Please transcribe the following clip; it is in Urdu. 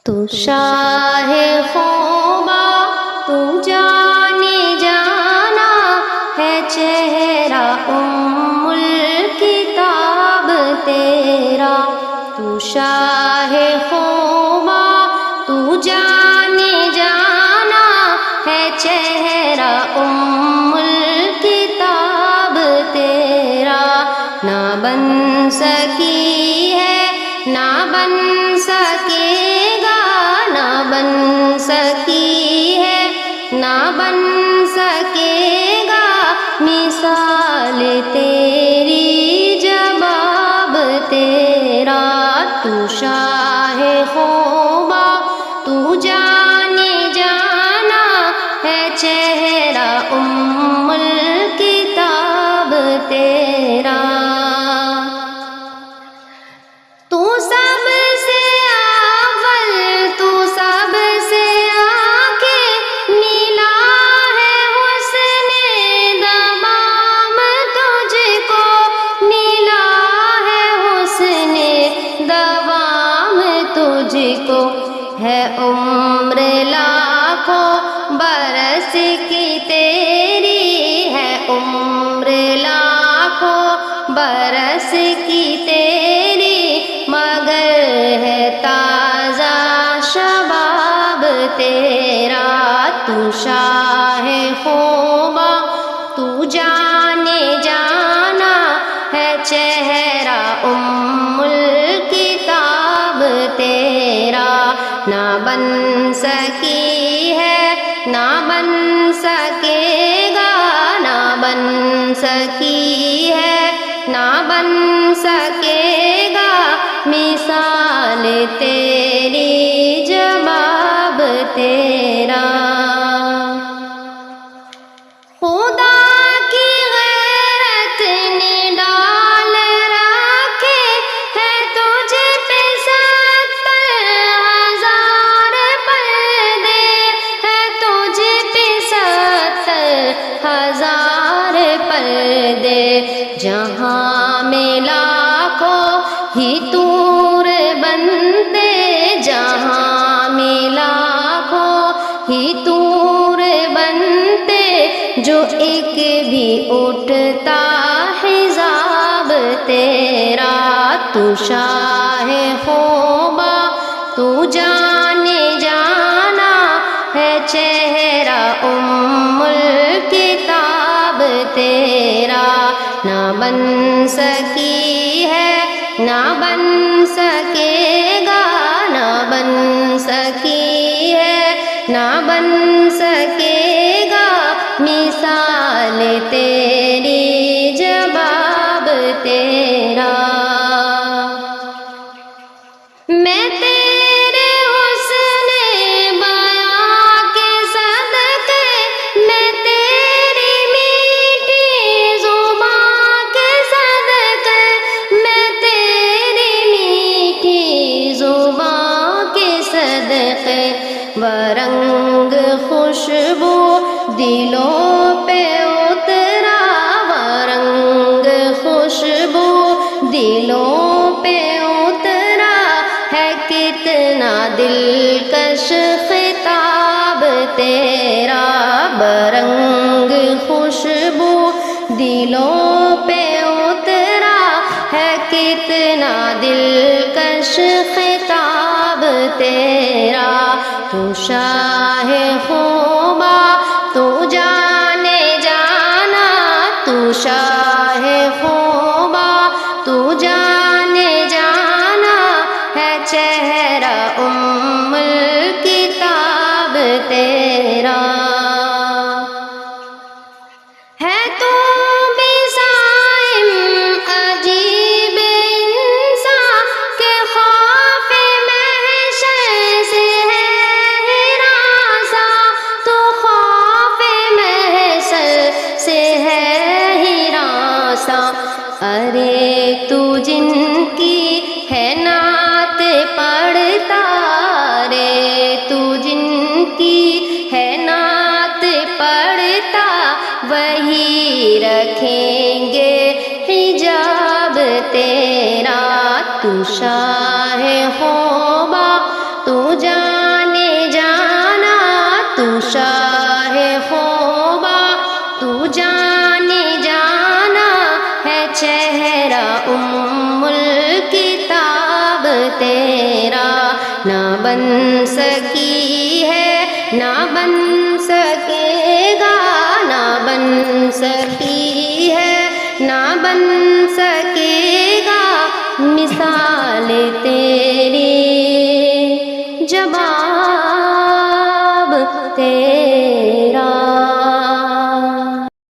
تو شاہ خوبا تو جانے جانا ہے چہرہ الکتاب تیرا، تو شاہ خوبا تو جانے جانا ہے چہرہ الکتاب تیرا، نہ بن سکی ہے نہ بن سکے گا، نہ بن سکی ہے نہ بن سکے گا مثال تیری جواب تیرا، تو شاہ خوبا تو جانے جانا ہے چہرہ الکتاب تیرا، تو سب سے اول تو سب سے آگے ملا ہے حسن دوام تجھ کو، ملا ہے حسن دوام تجھ کو، ہے عمر لاکھوں برس کی تیری، ہے عمر لاکھوں برس کی تیری، مگر ہے تازہ شباب تیرا، تو شاہ خوبا تو جانے جانا ہے چہرہ الکتاب تیرا، نہ بن سکی ہے نہ بن سکے گا، نہ بن سکی ہے نہ بن سکے گا مثال تیری جواب تیرا، خدا کی غیرت نے ڈال رکھے ہے تجھ پہ 70,000 پردے، ہے تجھ پہ 70,000 پردے، جہاں میں لاکھوں ہی طور بنتے، جہاں میں لاکھوں ہی طور بنتے، جو ایک بھی اٹھتا حجاب تیرا، تو شاہ خوبا تو جانے جانا ہے چہرہ الکتاب تیرا، نہ بن سکی ہے نہ بن سکے گا، نہ بن سکی ہے نہ بن سکے گا مثال تیری جواب تیرا، میں تیرے حسن بیاں کے صدقے، میں تیری میٹھی زبان کے صدقے، میں تیری میٹھی زبان کے صدقے، ورنگ خوشبو دلوں پہ اترا، ورنگ خوشبو دلوں پہ اترا، ہے کتنا دلکش خطاب تیرا، برنگ خوشبو دلوں پہ اترا، ہے کتنا دلکش خطاب تیرا، تو شاہ خوبا تو جانے جانا، تو شاہ خوبا تو جانے جانا ہے چہرہ الکتاب تیرا، ہے تو بھی صائم عجیب انسان کے خوف محشر سے ہے ہراساں، تو خوف محشر سے ہے ہراساں، ارے تو جن کی ہے نعت پڑھتا، رے تو جن کی ہے نعت پڑھتا، وہی رکھیں گے حجاب تیرا، تو شاہ خوبا تو جانے جانا تو شاہ خوبا، تو جانے جانا ہے چہرہ الکتاب تیرا، نہ بن سکی ہے نہ بن سکے گا، نہ بن سکی ہے نہ بن سکے گا مثال تیری